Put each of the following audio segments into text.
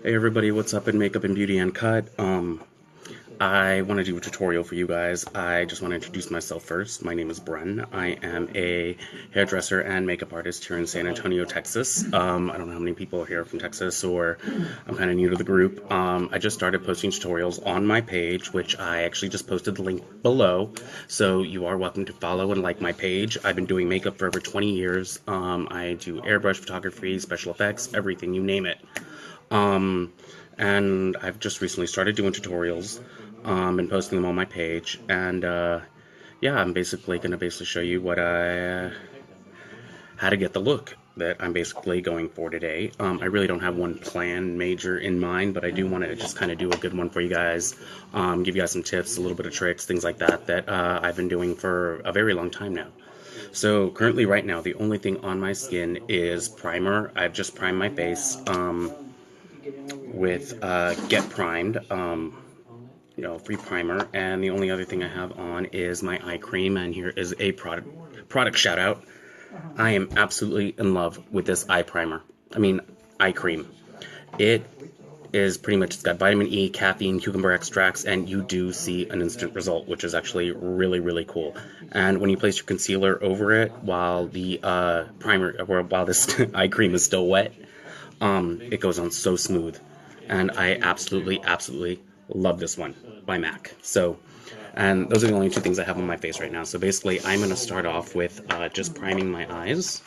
Hey everybody, what's up in Makeup and Beauty Uncut? I want to do a tutorial for you guys. I just want to introduce myself first. My name is Bren. I am a hairdresser and makeup artist here in San Antonio, Texas. I don't know how many people are here from Texas, or I'm kind of new to the group. I just started posting tutorials on my page, which I actually just posted the link below. So you are welcome to follow and like my page. I've been doing makeup for over 20 years. I do airbrush photography, special effects, everything, you name it. Um, and I've just recently started doing tutorials, and posting them on my page. And yeah, I'm basically gonna show you what how to get the look that I'm basically going for today. I really don't have one plan major in mind, but I do want to just kind of do a good one for you guys. Give you guys some tips, a little bit of tricks, things like that that I've been doing for a very long time now. So currently, right now, the only thing on my skin is primer. I've just primed my face. With Get Primed, free primer, and the only other thing I have on is my eye cream, and here is a product shout out. I am absolutely in love with this eye primer. I mean, eye cream. It is pretty much, it's got vitamin E, caffeine, cucumber extracts, and you do see an instant result, which is actually really, really cool. And when you place your concealer over it while the primer, or while this eye cream is still wet, it goes on so smooth. And I absolutely, absolutely love this one by MAC. So, and those are the only two things I have on my face right now. So basically, I'm going to start off with just priming my eyes.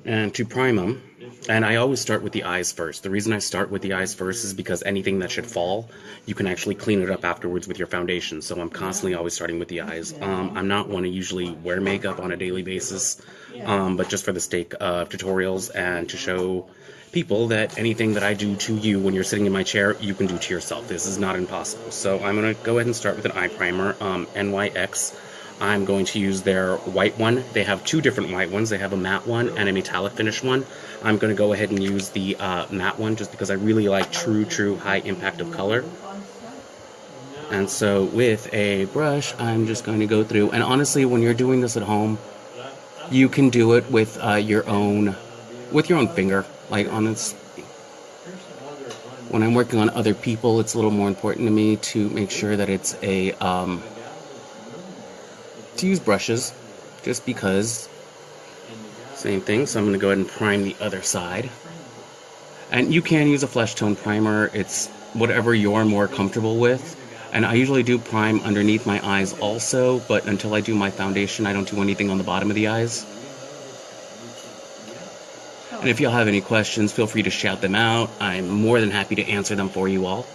And to prime them, and I always start with the eyes first. The reason I start with the eyes first is because anything that should fall, you can actually clean it up afterwards with your foundation. So I'm constantly always starting with the eyes. I'm not one to usually wear makeup on a daily basis, but just for the sake of tutorials and to show people that anything that I do to you when you're sitting in my chair, you can do to yourself. This is not impossible. So I'm going to go ahead and start with an eye primer, NYX. I'm going to use their white one. They have two different white ones. They have a matte one and a metallic finish one. I'm going to go ahead and use the matte one just because I really like true high impact of color. And so with a brush, I'm just going to go through. And honestly, when you're doing this at home, you can do it with your own finger. Like on this, when I'm working on other people, it's a little more important to me to make sure that it's a to use brushes, just because same thing. So I'm going to go ahead and prime the other side, and you can use a flesh tone primer. It's whatever you're more comfortable with. And I usually do prime underneath my eyes also, but until I do my foundation, I don't do anything on the bottom of the eyes. And if y'all have any questions, feel free to shout them out. I'm more than happy to answer them for you all.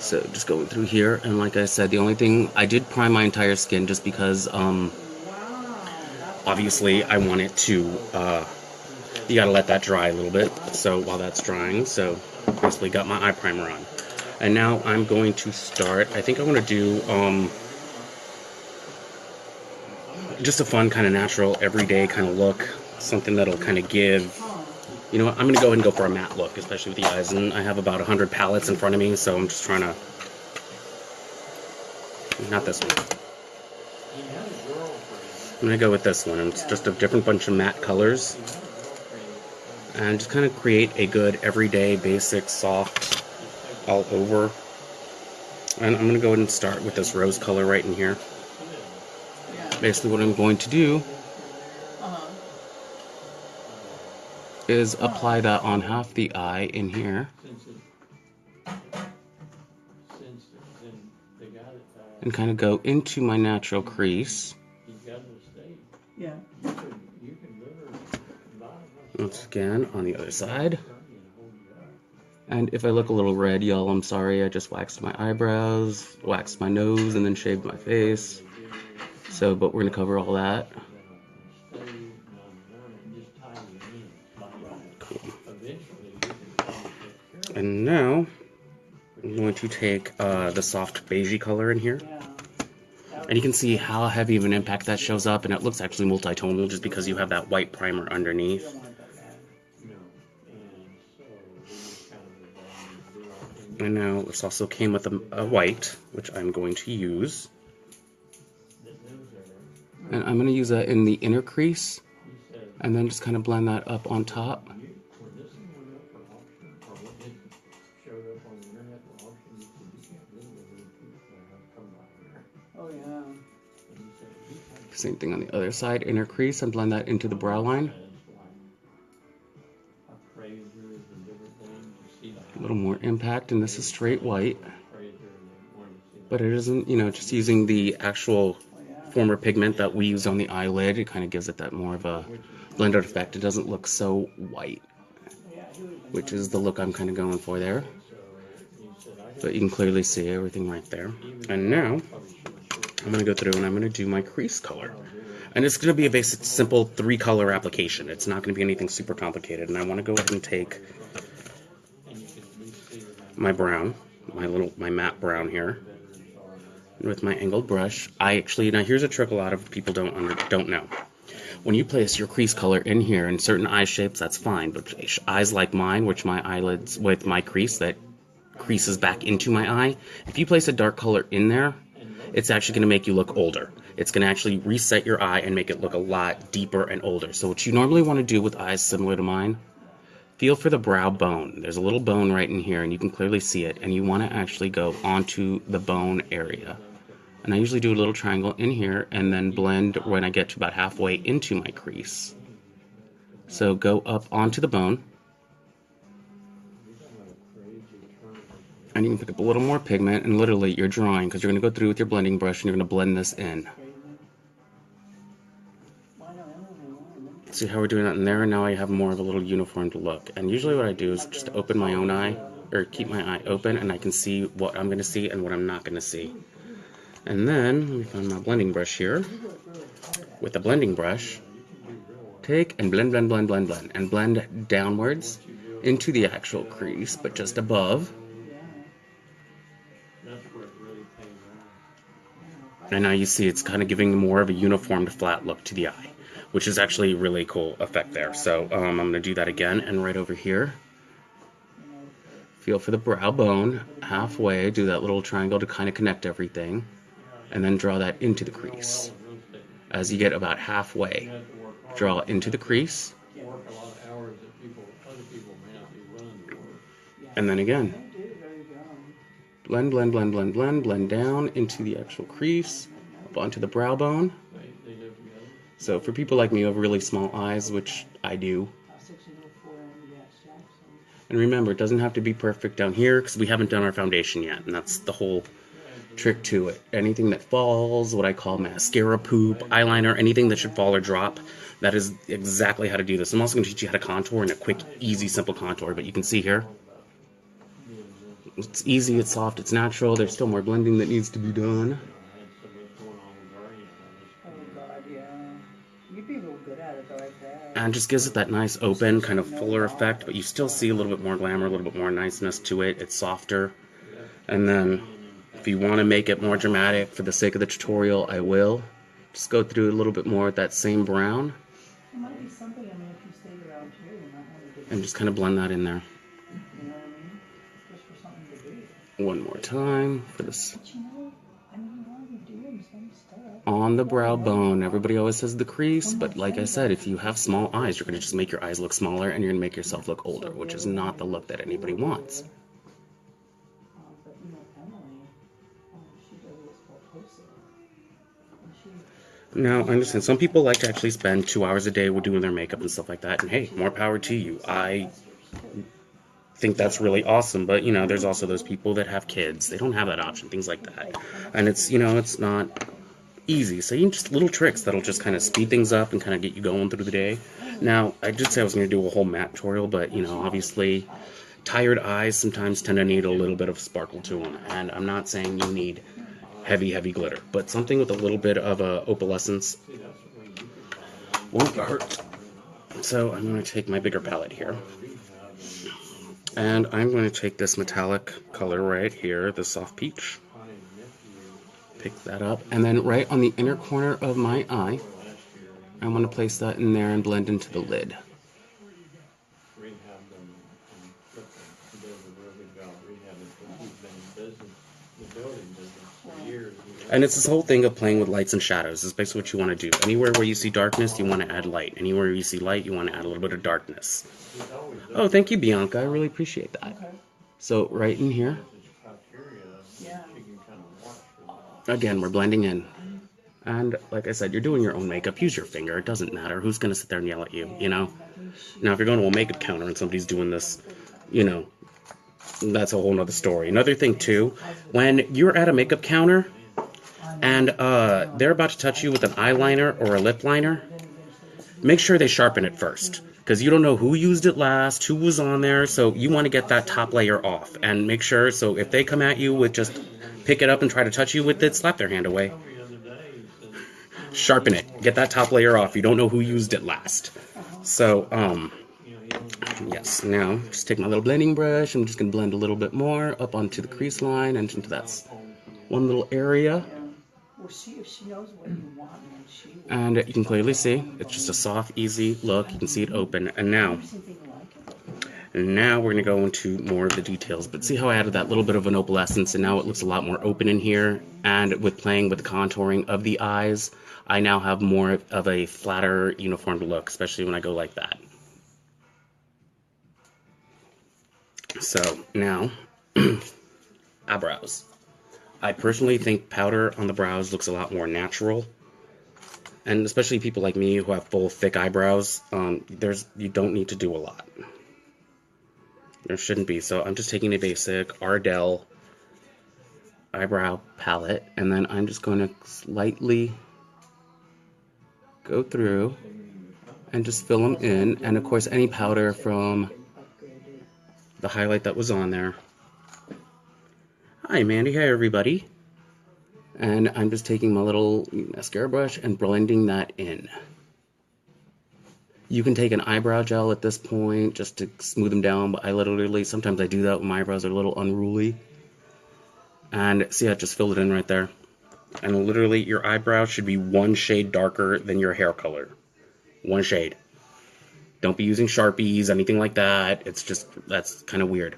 So just going through here, and like I said, the only thing, I did prime my entire skin just because, obviously I want it to, you gotta let that dry a little bit. So while that's drying, so basically got my eye primer on. And now I'm going to start, I think I'm gonna do, just a fun kind of natural, everyday kind of look. Something that'll kind of give, you know what, I'm going to go ahead and go for a matte look, especially with the eyes. And I have about 100 palettes in front of me, so I'm just trying to, not this one. I'm going to go with this one. It's just a different bunch of matte colors. And just kind of create a good, everyday, basic, soft, all over. And I'm going to go ahead and start with this rose color right in here. Basically what I'm going to do is apply that on half the eye in here, and kind of go into my natural crease. Once again on the other side. And if I look a little red, y'all, I'm sorry. I just waxed my eyebrows, waxed my nose, and then shaved my face. So, but we're gonna cover all that. Cool. And now I'm going to take the soft beigey color in here. And you can see how heavy of an impact that shows up, and it looks actually multi-tonal just because you have that white primer underneath. And now this also came with a white, which I'm going to use. And I'm going to use that in the inner crease, and then just kind of blend that up on top. Same thing on the other side, inner crease, and blend that into the brow line. A little more impact, and this is straight white. But it isn't, you know, just using the actual former pigment that we use on the eyelid. It kind of gives it that more of a blended effect. It doesn't look so white, which is the look I'm kind of going for there. But you can clearly see everything right there. And now I'm going to go through and I'm going to do my crease color. And it's going to be a basic, simple 3-color application. It's not going to be anything super complicated. And I want to go ahead and take my brown, my matte brown here, with my angled brush. Now here's a trick a lot of people don't know. When you place your crease color in here in certain eye shapes, that's fine. But eyes like mine, which my eyelids with my crease that creases back into my eye, if you place a dark color in there, it's actually going to make you look older. It's going to actually reset your eye and make it look a lot deeper and older. So what you normally want to do with eyes similar to mine, feel for the brow bone. There's a little bone right in here and you can clearly see it, and you want to actually go onto the bone area. And I usually do a little triangle in here and then blend when I get to about halfway into my crease. So go up onto the bone. And you can pick up a little more pigment, and literally you're drawing, because you're going to go through with your blending brush and you're going to blend this in. See how we're doing that in there? And now I have more of a little uniformed look. And usually what I do is just open my own eye, or keep my eye open, and I can see what I'm going to see and what I'm not going to see. And then, let me find my blending brush here. With the blending brush, take and blend, and blend downwards into the actual crease, but just above. And now you see it's kind of giving more of a uniformed flat look to the eye, which is actually a really cool effect there. So I'm going to do that again, and right over here, feel for the brow bone, halfway, do that little triangle to kind of connect everything, and then draw that into the crease. As you get about halfway, draw into the crease, and then again. Blend down into the actual crease, up onto the brow bone. So for people like me who have really small eyes, which I do, and remember, it doesn't have to be perfect down here because we haven't done our foundation yet, and that's the whole trick to it. Anything that falls, what I call mascara poop, eyeliner, anything that should fall or drop, that is exactly how to do this. I'm also going to teach you how to contour in a quick, easy, simple contour, but you can see here, it's easy, it's soft, it's natural. There's still more blending that needs to be done. And just gives it that nice open, kind of fuller effect, but you still see a little bit more glamour, a little bit more niceness to it. It's softer. And then, if you want to make it more dramatic for the sake of the tutorial, I will. Just go through a little bit more with that same brown. And just kind of blend that in there. One more time for this. On the brow bone. Everybody always says the crease, but like I said, if you have small eyes, you're going to just make your eyes look smaller and you're going to make yourself look older, which is not the look that anybody wants. Now, I understand some people like to actually spend 2 hours a day doing their makeup and stuff like that, and hey, more power to you. I think that's really awesome, but you know, there's also those people that have kids. They don't have that option, things like that. And it's, you know, it's not easy. So you can just little tricks that'll just kind of speed things up and kind of get you going through the day. Now, I did say I was going to do a whole matte tutorial, but you know, obviously tired eyes sometimes tend to need a little bit of sparkle to them, and I'm not saying you need heavy glitter, but something with a little bit of a opalescence won't hurt. So I'm going to take my bigger palette here, and I'm going to take this metallic color right here, the soft peach, pick that up, and then right on the inner corner of my eye, I want to place that in there and blend into the lid. And it's this whole thing of playing with lights and shadows. It's basically what you want to do. Anywhere where you see darkness, you want to add light. Anywhere you see light, you want to add a little bit of darkness. Oh, thank you, Bianca. I really appreciate that. So right in here, again, we're blending in. And like I said, you're doing your own makeup. Use your finger. It doesn't matter. Who's going to sit there and yell at you, you know? Now, if you're going to a makeup counter and somebody's doing this, you know, that's a whole nother story. Another thing, too, when you're at a makeup counter and they're about to touch you with an eyeliner or a lip liner, make sure they sharpen it first. Because you don't know who used it last, who was on there, so you want to get that top layer off. And make sure, so if they come at you with just pick it up and try to touch you with it, slap their hand away. Sharpen it. Get that top layer off. You don't know who used it last. So, yes, now, just take my little blending brush. I'm just going to blend a little bit more up onto the crease line and into that one little area. And you can clearly see, it's just a soft, easy look. You can see it open. And now we're going to go into more of the details. But see how I added that little bit of an opalescence, and now it looks a lot more open in here. And with playing with the contouring of the eyes, I now have more of a flatter, uniform look, especially when I go like that. So now, eyebrows. I personally think powder on the brows looks a lot more natural. And especially people like me who have full, thick eyebrows, you don't need to do a lot. There shouldn't be. So I'm just taking a basic Ardell eyebrow palette, and then I'm just going to slightly go through and just fill them in. And of course, any powder from the highlight that was on there. Hi, Mandy. Hi, everybody. And I'm just taking my little mascara brush and blending that in. You can take an eyebrow gel at this point just to smooth them down, but sometimes I do that when my eyebrows are a little unruly. And see, I just filled it in right there. And literally, your eyebrow should be one shade darker than your hair color. One shade. Don't be using Sharpies, anything like that. That's kind of weird.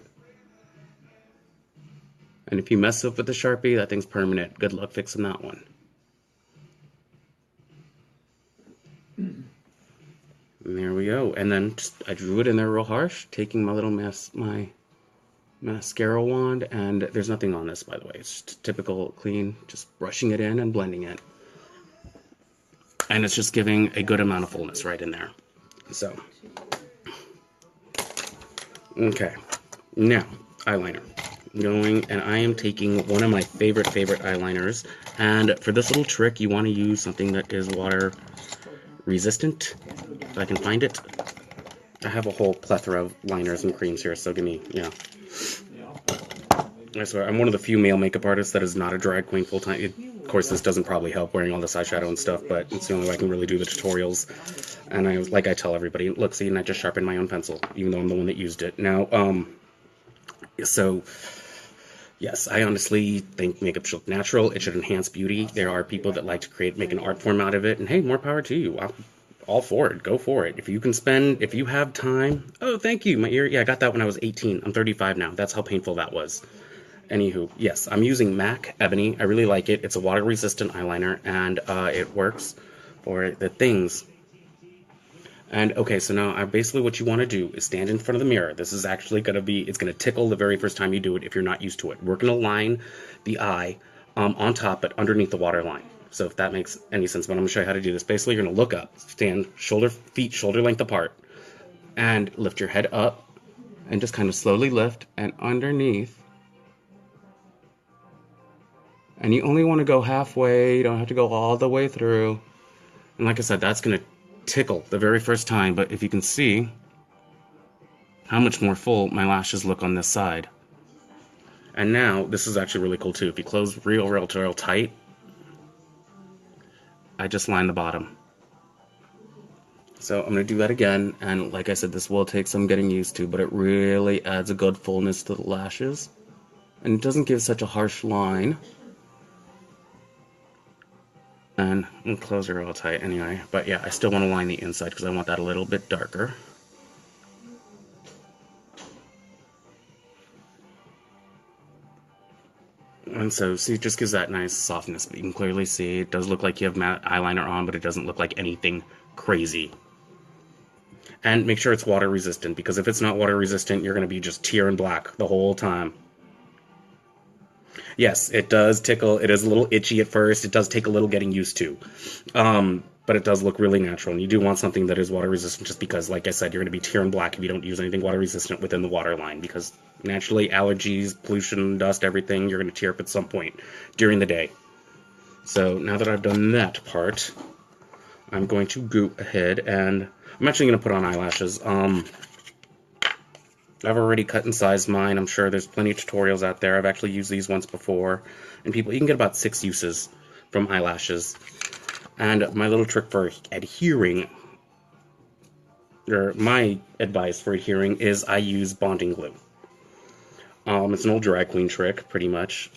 And if you mess up with the Sharpie, that thing's permanent. Good luck fixing that one. And there we go. And then I drew it in there real harsh, taking my little my mascara wand, and there's nothing on this, by the way. It's just typical clean, just brushing it in and blending it. And it's just giving a good amount of fullness right in there. So, okay. Now, eyeliner. And I am taking one of my favorite eyeliners, and for this little trick you want to use something that is water resistant, if I can find it. I have a whole plethora of liners and creams here, so give me, I swear, I'm one of the few male makeup artists that is not a drag queen full-time. Of course, this doesn't probably help wearing all this eyeshadow and stuff, but it's the only way I can really do the tutorials. And I tell everybody, look, see, and I just sharpened my own pencil, even though I'm the one that used it. Now, so yes, I honestly think makeup should look natural. It should enhance beauty. There are people that like to make an art form out of it, and hey, more power to you. I'm all for it. Go for it. If you have time. Oh, thank you. My ear. Yeah, I got that when I was 18. I'm 35 now. That's how painful that was. Anywho, yes, I'm using MAC Ebony. I really like it. It's a water-resistant eyeliner, and it works for the things. And okay, so now basically what you want to do is stand in front of the mirror. This is actually it's going to tickle the very first time you do it if you're not used to it. We're going to line the eye on top but underneath the waterline. So if that makes any sense, but I'm going to show you how to do this. Basically, you're going to look up, stand feet shoulder length apart, and lift your head up, and just kind of slowly lift, and underneath. And you only want to go halfway. You don't have to go all the way through. And like I said, that's going to tickle the very first time, but if you can see how much more full my lashes look on this side. And now, this is actually really cool too. If you close real tight, I just line the bottom. So I'm going to do that again, and like I said, this will take some getting used to, but it really adds a good fullness to the lashes. And it doesn't give such a harsh line. And close her real tight anyway. But yeah, I still want to line the inside because I want that a little bit darker. And so, see, it just gives that nice softness. But you can clearly see it does look like you have matte eyeliner on, but it doesn't look like anything crazy. And make sure it's water resistant, because if it's not water resistant, you're going to be just tearing black the whole time. Yes, it does tickle. It is a little itchy at first. It does take a little getting used to. But it does look really natural. And you do want something that is water resistant just because, like I said, you're going to be tearing black if you don't use anything water resistant within the water line because naturally allergies, pollution, dust, everything, you're going to tear up at some point during the day. So now that I've done that part, I'm going to go ahead and I'm actually going to put on eyelashes. I've already cut and sized mine. I'm sure there's plenty of tutorials out there. I've actually used these once before. And people, you can get about 6 uses from eyelashes. And my little trick for adhering, or my advice for adhering, is I use bonding glue. It's an old dry clean trick, pretty much.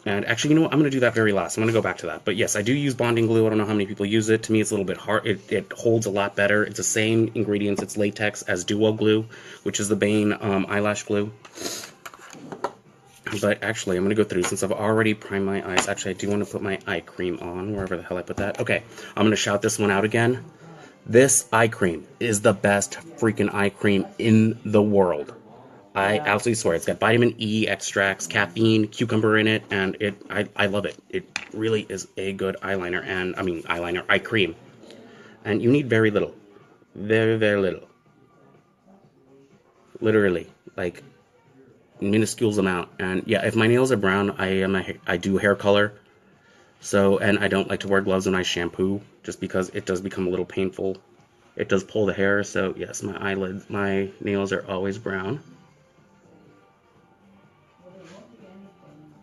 And actually, you know what? I'm going to do that very last. I'm going to go back to that. But yes, I do use bonding glue. I don't know how many people use it. To me, it's a little bit hard. It holds a lot better. It's the same ingredients. It's latex as Duo Glue, which is the Bane eyelash glue. But actually, I'm going to go through, since I've already primed my eyes. Actually, I do want to put my eye cream on, wherever the hell I put that. Okay, I'm going to shout this one out again. This eye cream is the best freaking eye cream in the world. I absolutely swear. It's got vitamin E extracts, caffeine, cucumber in it, and I love it. It really is a good eyeliner, and eye cream. And you need very little. Very, very little. Literally, like minuscule amount. And yeah, if my nails are brown, I do hair color. So, and I don't like to wear gloves when I shampoo, just because it does become a little painful. It does pull the hair, so yes, my nails are always brown.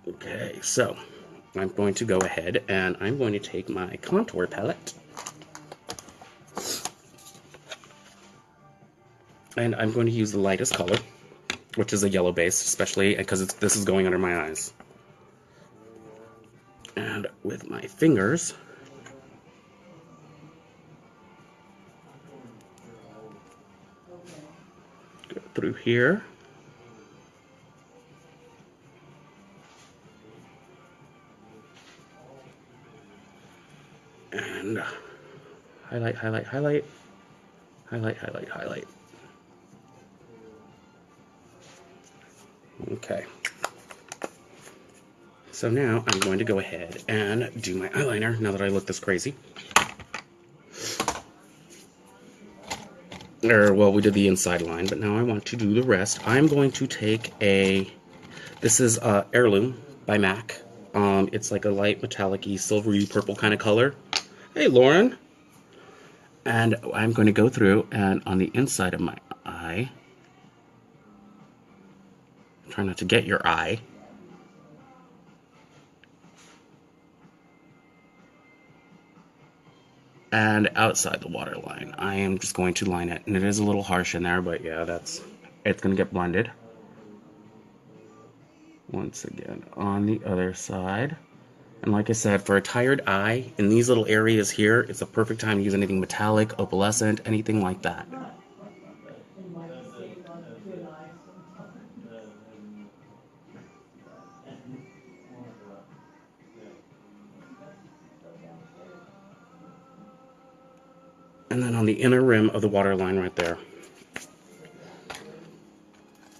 Okay, so I'm going to go ahead and I'm going to take my contour palette. And I'm going to use the lightest color, which is a yellow base, especially because this is going under my eyes. And with my fingers, go through here. And highlight, highlight, highlight, highlight, highlight, highlight. Okay. So now I'm going to go ahead and do my eyeliner, now that I look this crazy. Well, we did the inside line, but now I want to do the rest. I'm going to take this is Heirloom by MAC. It's like a light metallic-y, silvery purple kind of color. Hey, Lauren. And I'm going to go through, and on the inside of my eye, try not to get your eye. And outside the waterline, I am just going to line it. And it is a little harsh in there, but yeah, it's going to get blended. Once again, on the other side. And like I said, for a tired eye, in these little areas here, it's a perfect time to use anything metallic, opalescent, anything like that. And then on the inner rim of the waterline right there.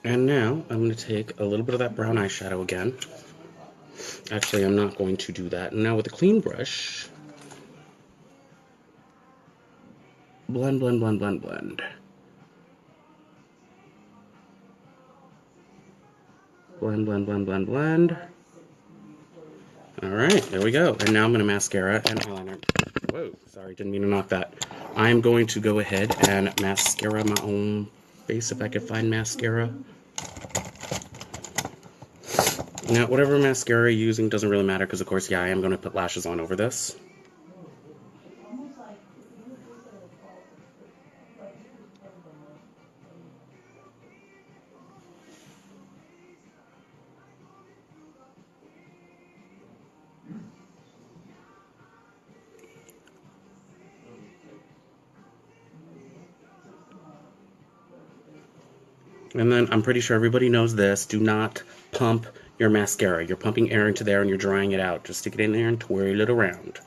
And now I'm going to take a little bit of that brown eyeshadow again. Actually, I'm not going to do that. And now with a clean brush, blend, blend, blend, blend, blend. Blend, blend, blend, blend, blend. Alright, there we go. And now I'm going to mascara and eyeliner. Whoa, sorry, didn't mean to knock that. I'm going to go ahead and mascara my own face, if I could find mascara. Now, whatever mascara you're using doesn't really matter, because of course, yeah, I am going to put lashes on over this. And then, I'm pretty sure everybody knows this, do not pump your mascara. You're pumping air into there and you're drying it out. Just stick it in there and twirl it around.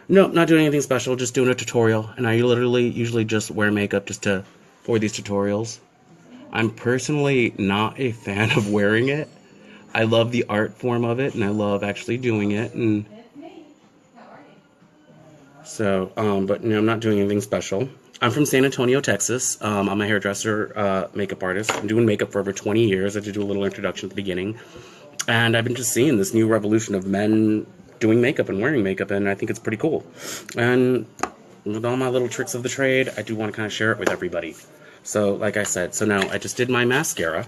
Nope, not doing anything special, just doing a tutorial. And I usually just wear makeup just for these tutorials. I'm personally not a fan of wearing it, I love the art form of it, and I love actually doing it. And so, but I'm not doing anything special. I'm from San Antonio, Texas. I'm a hairdresser, makeup artist. I'm doing makeup for over 20 years. I had to do a little introduction at the beginning. And I've been just seeing this new revolution of men doing makeup and wearing makeup, and I think it's pretty cool. And with all my little tricks of the trade, I do want to kind of share it with everybody. So, like I said, so now I just did my mascara.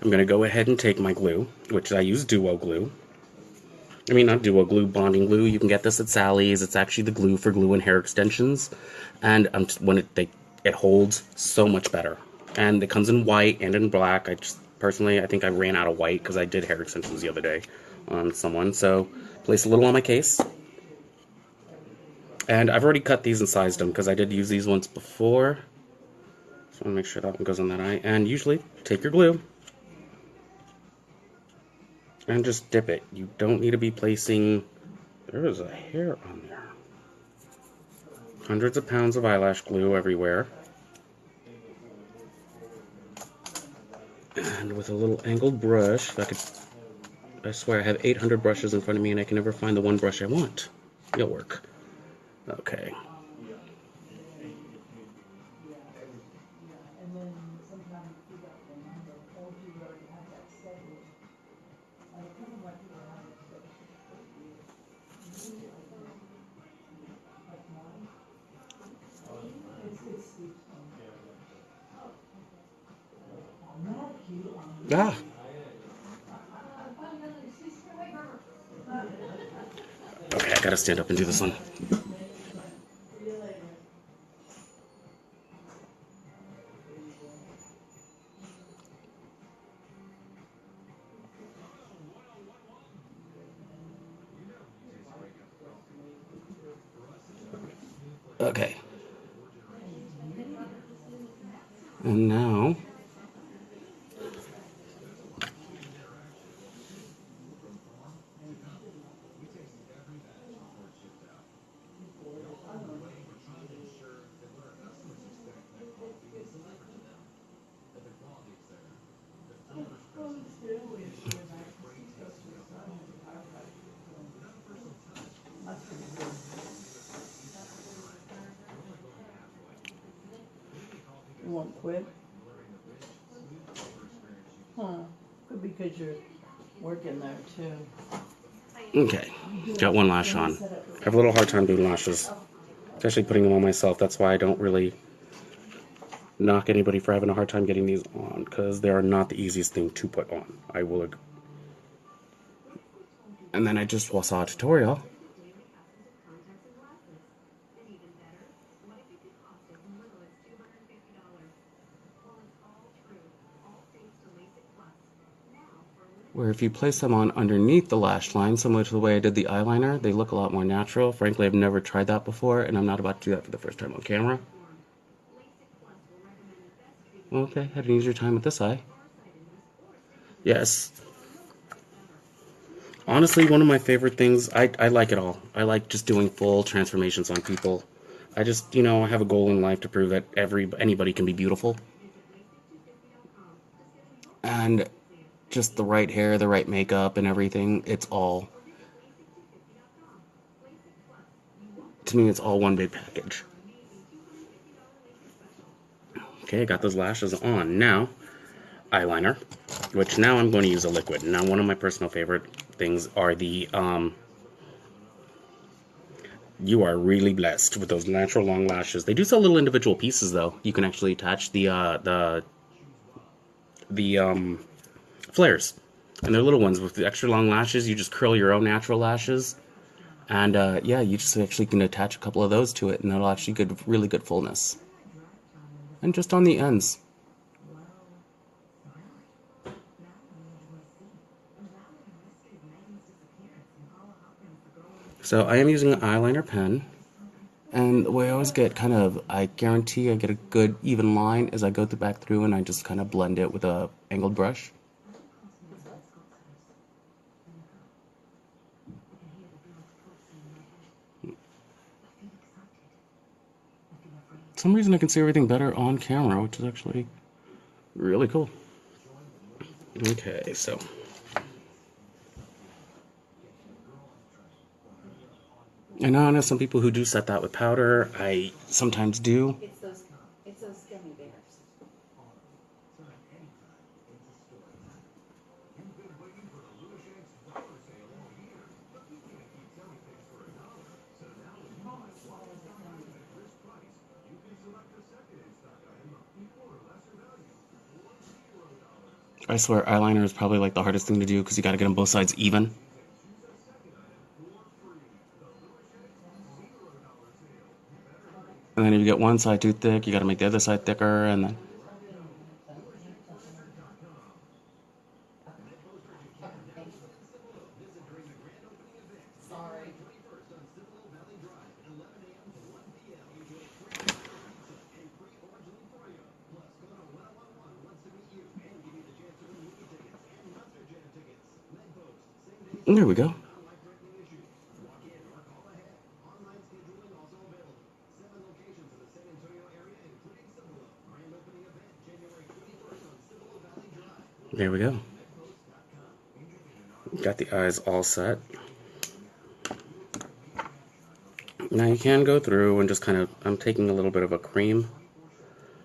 I'm going to go ahead and take my glue, which I use Duo glue. I mean, not Duo glue, bonding glue. You can get this at Sally's. It's actually the glue for glue and hair extensions. And when it holds so much better. And it comes in white and in black. Personally, I think I ran out of white because I did hair extensions the other day on someone. So, place a little on my case. And I've already cut these and sized them because I did use these once before. So I want to make sure that one goes on that eye. And usually, take your glue and just dip it. You don't need to be placing... There is a hair on there. Hundreds of pounds of eyelash glue everywhere. And with a little angled brush, I swear I have 800 brushes in front of me and I can never find the one brush I want. It'll work. Okay. Ah. Okay, I gotta stand up and do this one. Okay. And now... You won't quit? Huh. Could be because you're working there too. Okay. Got one lash on. I have a little hard time doing lashes. Especially putting them on myself. That's why I don't really knock anybody for having a hard time getting these on. Because they are not the easiest thing to put on. I will agree. And then I just saw a tutorial. Where if you place them on underneath the lash line, similar to the way I did the eyeliner, they look a lot more natural. Frankly, I've never tried that before, and I'm not about to do that for the first time on camera. Okay, had an easier time with this eye. Yes. Honestly, one of my favorite things, I like it all. I like just doing full transformations on people. I just, I have a goal in life to prove that anybody can be beautiful. And just the right hair, the right makeup, and everything, to me, it's all one big package. Okay, I got those lashes on. Now, eyeliner, which now I'm going to use a liquid. Now, one of my personal favorite things are the, you are really blessed with those natural long lashes. They do sell little individual pieces, though. You can actually attach the flares. And they're little ones with the extra long lashes. You just curl your own natural lashes. And, yeah, you just actually can attach a couple of those to it, and that'll actually give really good fullness. And just on the ends. So I am using an eyeliner pen. And the way I always get I guarantee I get a good even line as I go back through and I just kind of blend it with a angled brush. For some reason I can see everything better on camera, which is actually really cool. Okay, so I know some people who do set that with powder. I sometimes do. It's those gummy bears. I swear eyeliner is probably like the hardest thing to do because you got to get them both sides even. And then if you get one side too thick, you got to make the other side thicker, and then Sorry. there we go. There we go. Got the eyes all set. Now you can go through and just kind of, I'm taking a little bit of a cream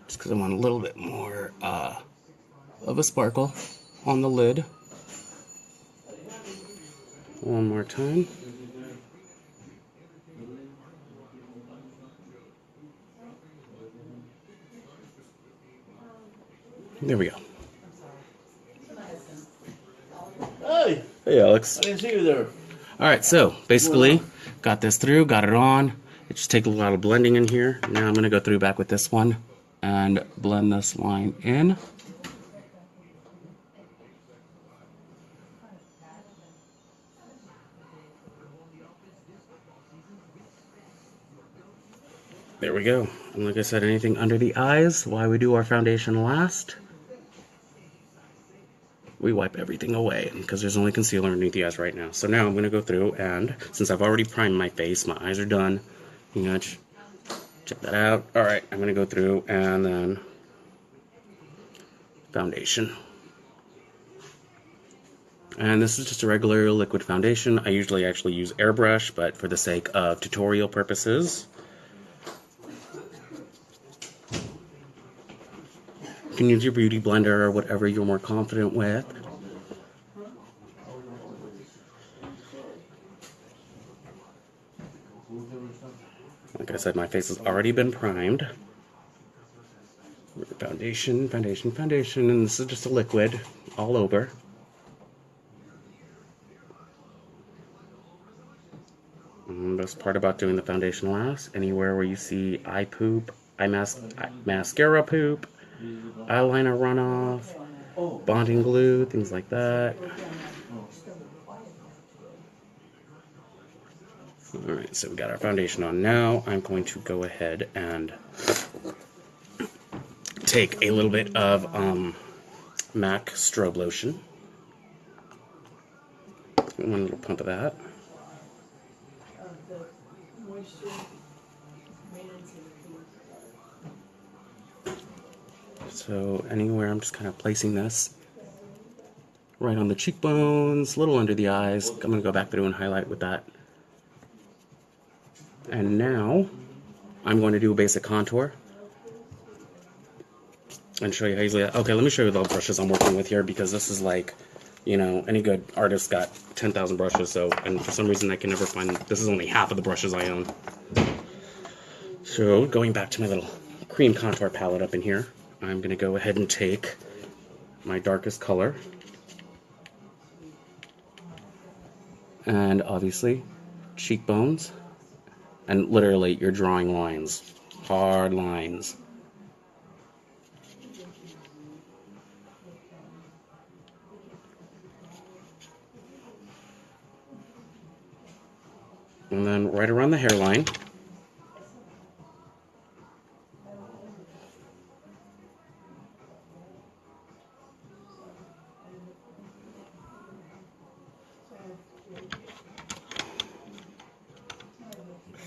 just because I want a little bit more of a sparkle on the lid. One more time. There we go. Hey, Hey, Alex. I didn't see you there. All right, so basically got this through, got it on. It just takes a lot of blending in here. Now I'm going to go through back with this one and blend this line in. There we go. And like I said, anything under the eyes, why we do our foundation last, we wipe everything away because there's only concealer underneath the eyes right now. So now I'm going to go through, and since I've already primed my face, my eyes are done. You know, check that out. All right, I'm going to go through and then foundation. And this is just a regular liquid foundation. I usually actually use airbrush, but for the sake of tutorial purposes, you can use your beauty blender or whatever you're more confident with. Like I said, my face has already been primed. Foundation, foundation, foundation, and this is just a liquid all over. And the best part about doing the foundation last, anywhere where you see eye poop, mascara poop, eyeliner runoff, bonding glue, things like that. Alright, so we got our foundation on now. I'm going to go ahead and take a little bit of MAC strobe lotion. One little pump of that. So anywhere, I'm just kind of placing this right on the cheekbones, a little under the eyes. I'm going to go back through and highlight with that. And now I'm going to do a basic contour and show you how easily. Okay, let me show you the brushes I'm working with here, because this is like, you know, any good artist got 10,000 brushes. So, and for some reason I can never find, this is only half of the brushes I own. So going back to my little cream contour palette up in here, I'm going to go ahead and take my darkest color. And obviously, cheekbones. And literally, you're drawing lines. Hard lines. And then right around the hairline.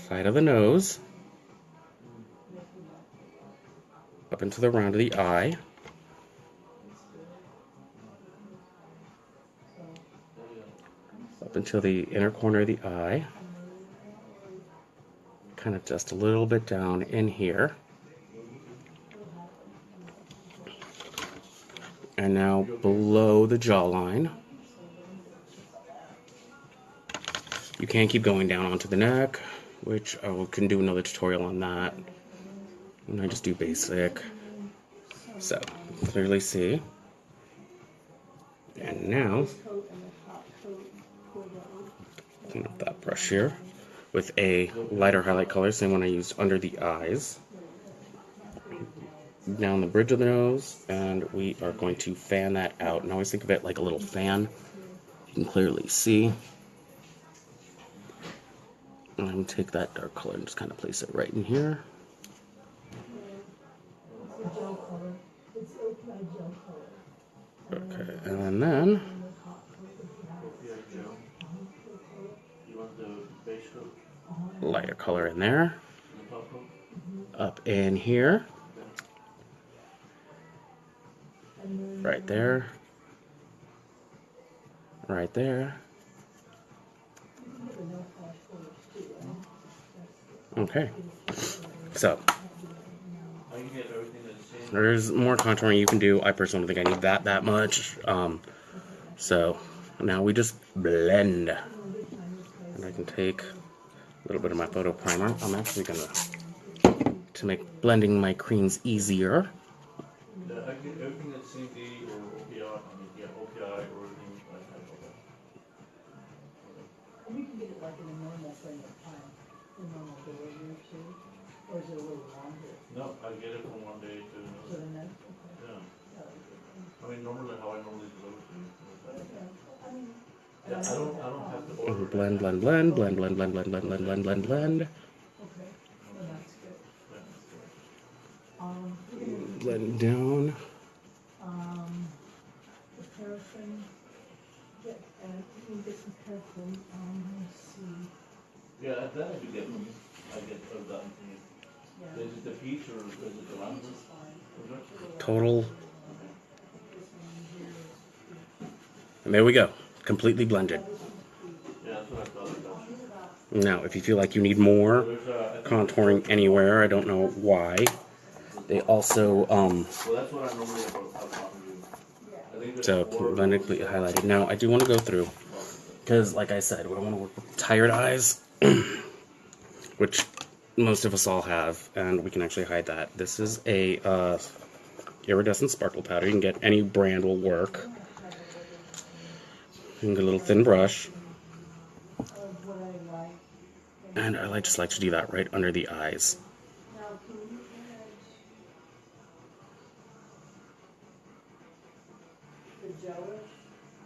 Side of the nose, up into the round of the eye, up until the inner corner of the eye. Kind of just a little bit down in here. And now below the jawline. You can keep going down onto the neck, which can do another tutorial on that. And I just do basic. So, clearly see. And now, clean up that brush here with a lighter highlight color, same one I used under the eyes. Down the bridge of the nose, and we are going to fan that out. And I always think of it like a little fan. You can clearly see. And I'm going to take that dark color and just kind of place it right in here. Okay, and then lighter color in there. Up in here. Right there. Right there. Okay. So, there's more contouring you can do. I personally don't think I need that much. So, now we just blend. And I can take a little bit of my photo primer. I'm actually going to make blending my creams easier. Everything that's CBD or OPI, OPI or anything like that. And you can get it like in a normal frame of time, a normal delivery or two, or is it a little longer? No, I get it from one day to So another. the next, okay. Yeah. I mean, normally how I normally deliver to you. Okay. Yeah, I don't have to order. Blend, blend, blend, blend, blend, blend, blend, blend, blend, blend, blend, blend. Okay, well, that's good. Blend down. The paraffin, get, you can get some paraffin, let's see. Yeah, that I do get from you. I get that from you. Yeah. Is it the peach or is it the lemon? Total. And there we go. Completely blended. Yeah, that's what I thought. Now, if you feel like you need more contouring anywhere, I don't know why. They also, Well, that's what I normally have talking to you. I think there's so blended, completely highlighted. Now, I do want to go through, because like I said, we don't want to work with tired eyes, which most of us all have, and we can actually hide that. This is a iridescent sparkle powder. You can get any brand will work. You can get a little thin brush. And I just like to do that right under the eyes.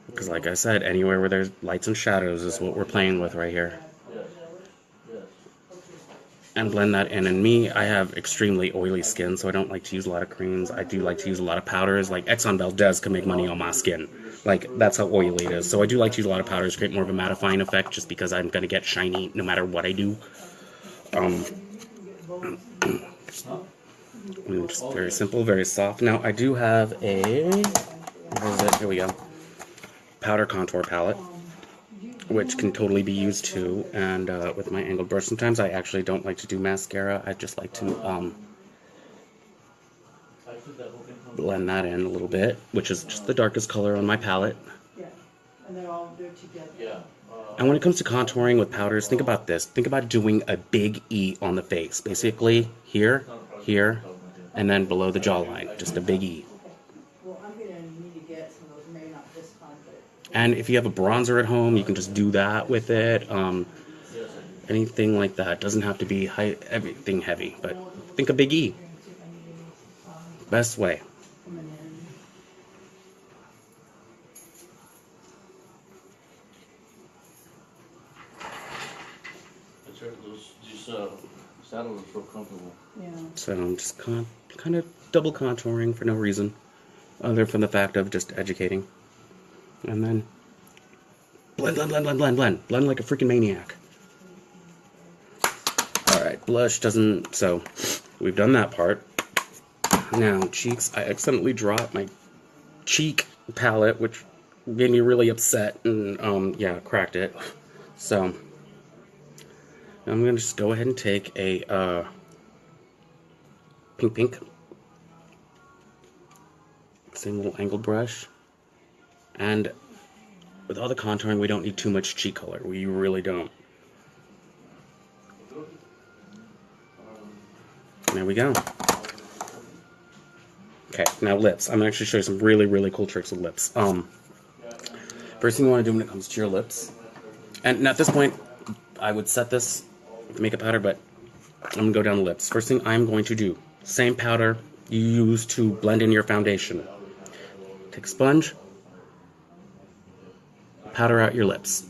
Because like I said, anywhere where there's lights and shadows is what we're playing with right here. And blend that in. And me, I have extremely oily skin, so I don't like to use a lot of creams. I do like to use a lot of powders. Like Exxon Valdez can make money on my skin. Like, that's how oily it is. So I do like to use a lot of powders, create more of a mattifying effect, just because I'm going to get shiny no matter what I do. Just very simple, very soft. Now, I do have a, where is it? Here we go. Powder contour palette, which can totally be used too. And with my angled brush, sometimes I actually don't like to do mascara. I just like to blend that in a little bit, which is just the darkest color on my palette. Yeah, and they're all, they're together. Yeah. And when it comes to contouring with powders, think about this. Think about doing a big E on the face. Basically, here, here, and then below the jawline. Just a big E. Well, I'm gonna need to get some of those, maybe not this time, but. And if you have a bronzer at home, you can just do that with it. Anything like that. Doesn't have to be everything heavy, but think a big E. Best way. These saddles are so comfortable. Yeah. So I'm just kind of double contouring for no reason, other from the fact of just educating. And then blend, blend, blend, blend, blend, blend. Blend like a freaking maniac. Alright, blush doesn't, so we've done that part. Now, cheeks, I accidentally dropped my cheek palette, which made me really upset and yeah, cracked it. So I'm gonna just go ahead and take a pink, same little angled brush, and with all the contouring, we don't need too much cheek color. We really don't. There we go. Okay, now lips. I'm gonna actually show you some really cool tricks with lips. First thing you want to do when it comes to your lips, and at this point, I would set this with makeup powder, but I'm gonna go down the lips. First thing I'm going to do, same powder you use to blend in your foundation. Take a sponge, powder out your lips.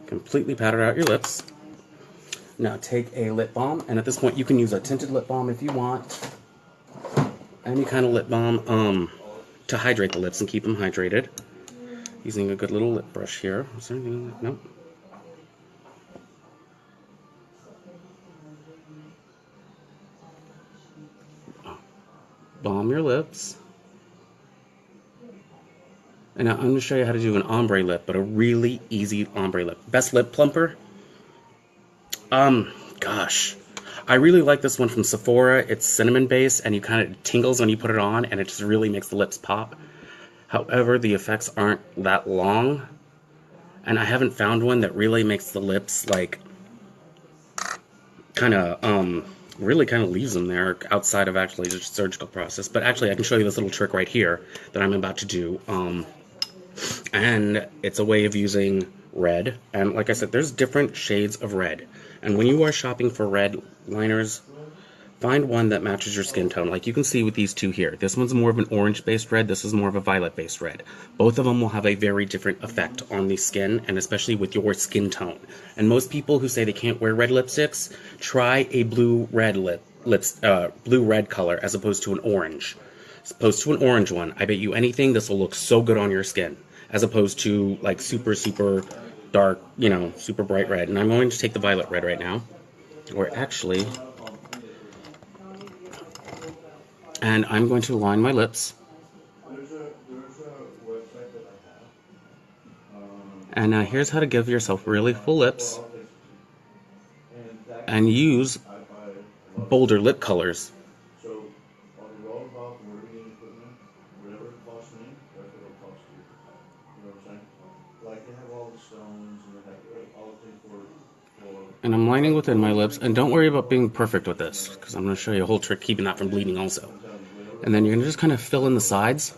Completely powder out your lips. Now take a lip balm, and at this point you can use a tinted lip balm if you want. Any kind of lip balm to hydrate the lips and keep them hydrated. Using a good little lip brush here. Is there anything? Nope. Balm your lips. And now I'm going to show you how to do an ombre lip, but a really easy ombre lip. Best lip plumper? Gosh. I really like this one from Sephora. It's cinnamon based, and you kind of tingles when you put it on, and it just really makes the lips pop. However, the effects aren't that long, and I haven't found one that really makes the lips, like, really kind of leaves them there outside of actually just surgical process. But actually, I can show you this little trick right here that I'm about to do. And it's a way of using red. And like I said, there's different shades of red. And when you are shopping for red liners, find one that matches your skin tone. Like you can see with these two here. This one's more of an orange-based red. This is more of a violet-based red. Both of them will have a very different effect on the skin, and especially with your skin tone. And most people who say they can't wear red lipsticks, try a blue-red blue-red color as opposed to an orange. As opposed to an orange one, I bet you anything this will look so good on your skin. As opposed to like super dark, you know, super bright red. And I'm going to take the violet red right now. Or actually... And I'm going to line my lips. And now here's how to give yourself really full lips. And use bolder lip colors. And I'm lining within my lips, and don't worry about being perfect with this, because I'm going to show you a whole trick keeping that from bleeding also. And then you're going to just kind of fill in the sides.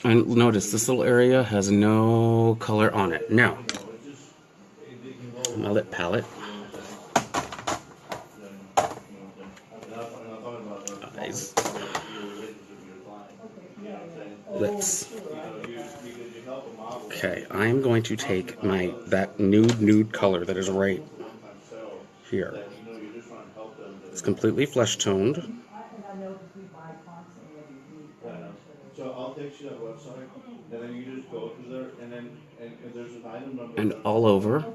And notice this little area has no color on it. Now, my lip palette. Eyes. Lips. Okay, I'm going to take that nude color that is right here. It's completely flesh toned. So I'll text you that website, and then you just go to there, and then if there's an item number. And all over.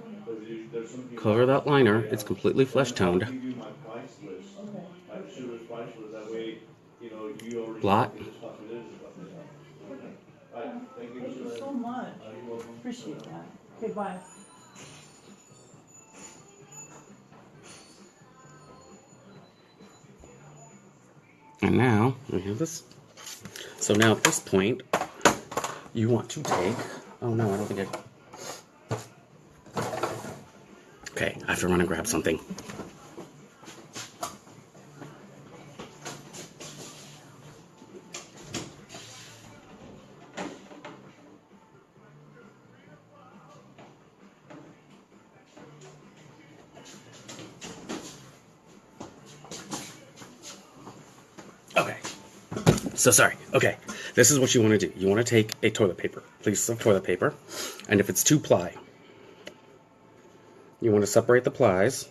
Cover that liner. It's completely flesh toned. Blot. Thank you so much. Appreciate that. Okay, bye. And now, we have this. So now at this point, you want to take... Oh no, I don't think I... Okay, I have to run and grab something. Okay. So sorry. Okay. This is what you want to do. You want to take a toilet paper, piece of toilet paper, and if it's 2-ply, you want to separate the plies.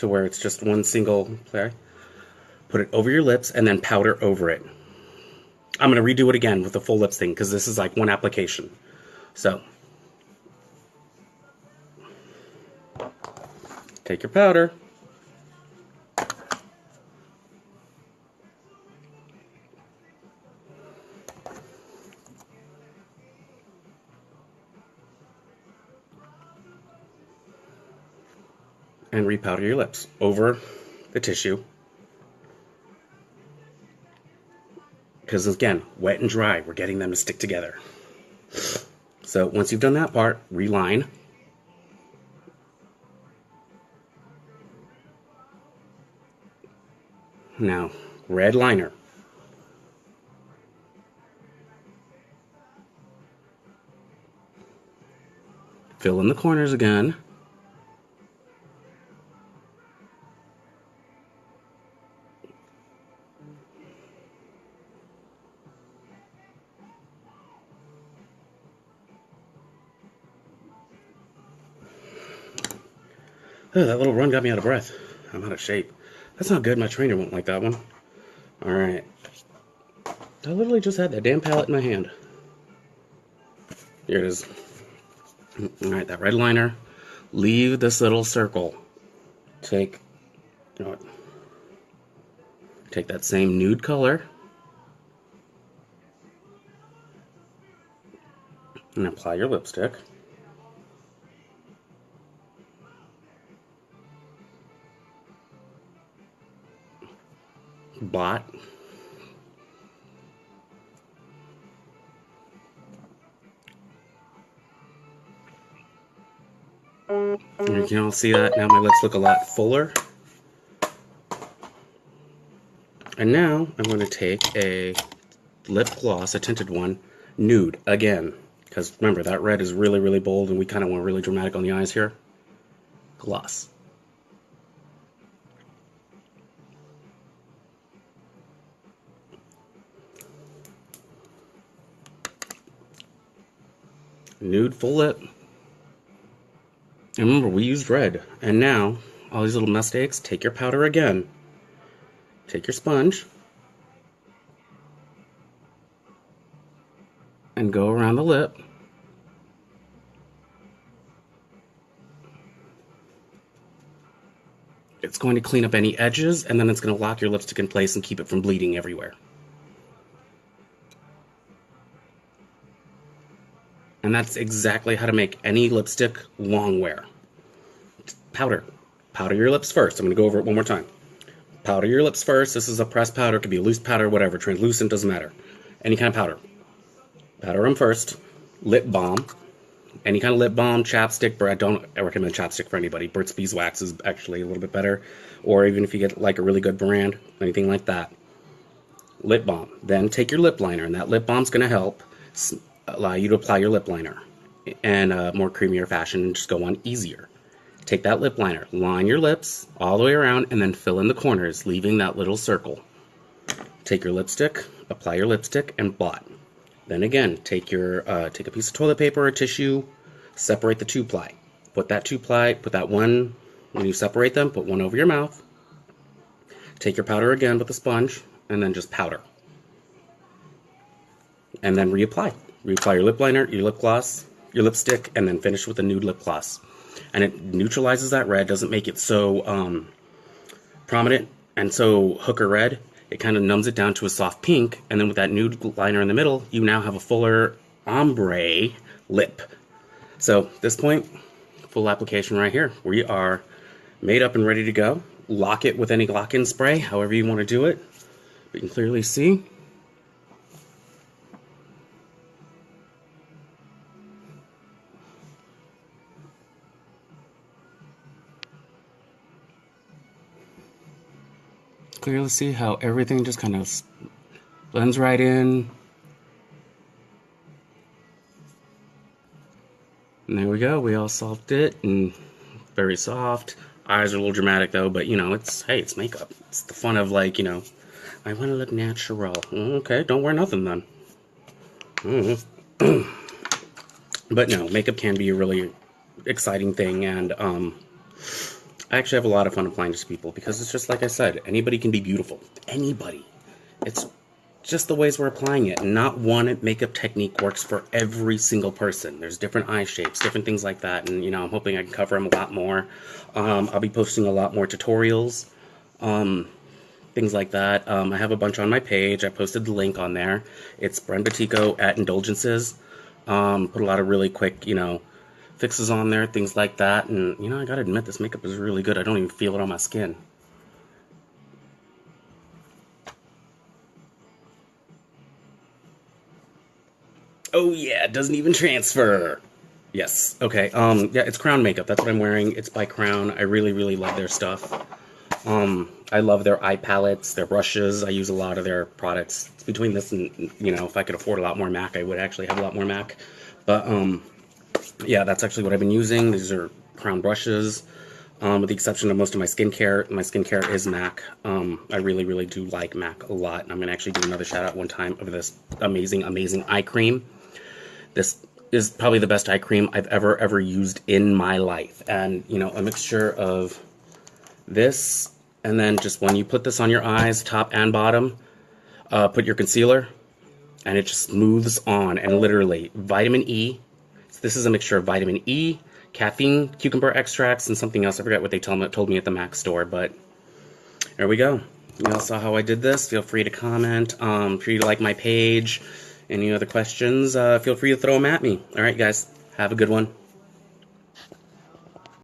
to where it's just one single play. Put it over your lips and then powder over it. I'm going to redo it again with the full lips thing because this is like one application. So, take your powder. And repowder your lips over the tissue. Because again, wet and dry, we're getting them to stick together. So once you've done that part, reline. Now, red liner. Fill in the corners again. Oh, that little run got me out of breath. I'm out of shape. That's not good. My trainer won't like that one. Alright. I literally just had that damn palette in my hand. Here it is. Alright, that red liner. Leave this little circle. Take that same nude color. And apply your lipstick. Blot. You can all see that. Now my lips look a lot fuller. And now I'm going to take a lip gloss, a tinted one, nude again. Because remember, that red is really, really bold and we kind of want really dramatic on the eyes here. Gloss. Nude full lip. And remember, we used red. And now, all these little mistakes, take your powder again. Take your sponge. And go around the lip. It's going to clean up any edges, and then it's going to lock your lipstick in place and keep it from bleeding everywhere. And that's exactly how to make any lipstick long wear. Powder. Powder your lips first. I'm going to go over it one more time. Powder your lips first. This is a pressed powder. It could be a loose powder, whatever. Translucent, doesn't matter. Any kind of powder. Powder them first. Lip balm. Any kind of lip balm, chapstick, but I don't recommend chapstick for anybody. Burt's Beeswax is actually a little bit better. Or even if you get like a really good brand, anything like that. Lip balm. Then take your lip liner, and that lip balm's going to help allow you to apply your lip liner in a more creamier fashion and just go on easier. Take that lip liner, line your lips all the way around, and then fill in the corners, leaving that little circle. Take your lipstick, apply your lipstick, and blot. Then again, take a piece of toilet paper or tissue, separate the 2-ply. Put that 2-ply, put that one, when you separate them, put one over your mouth. Take your powder again with a sponge, and then just powder. And then reapply. Reapply your lip liner, your lip gloss, your lipstick, and then finish with a nude lip gloss. And it neutralizes that red, doesn't make it so prominent and so hooker red. It kind of numbs it down to a soft pink, and then with that nude liner in the middle, you now have a fuller ombre lip. So at this point, full application right here. We are made up and ready to go. Lock it with any lock-in spray, however you want to do it. You can clearly see. Clearly see how everything just kind of blends right in. And there we go, we all solved it, and very soft. Eyes are a little dramatic though, but you know, hey, it's makeup. It's the fun of like, you know, I want to look natural. Okay, don't wear nothing then. But no, makeup can be a really exciting thing, and I actually have a lot of fun applying this to people because it's just like I said, anybody can be beautiful. Anybody. It's just the ways we're applying it. Not one makeup technique works for every single person. There's different eye shapes, different things like that, and I'm hoping I can cover them a lot more. I'll be posting a lot more tutorials, things like that. I have a bunch on my page. I posted the link on there. It's Bren Batico at Indulgences. Put a lot of really quick, fixes on there, things like that, and I gotta admit, this makeup is really good. I don't even feel it on my skin. Oh yeah, it doesn't even transfer. Yes. Okay. Yeah, it's Crown makeup. That's what I'm wearing. It's by Crown. I really, really love their stuff. I love their eye palettes, their brushes. I use a lot of their products. It's between this and, if I could afford a lot more MAC, I would actually have a lot more MAC. But, yeah, that's actually what I've been using. These are Crown brushes. With the exception of most of my skincare. My skincare is MAC. I really, really do like MAC a lot. And I'm going to actually do another shout out one time of this amazing, amazing eye cream. This is probably the best eye cream I've ever used in my life. And, a mixture of this, and then just when you put this on your eyes, top and bottom, put your concealer, and it just smooths on. And literally, vitamin E. This is a mixture of vitamin E, caffeine, cucumber extracts, and something else. I forgot what they told me at the MAC store, but there we go. You all saw how I did this. Feel free to comment. Feel free to like my page. Any other questions, feel free to throw them at me. All right, guys. Have a good one.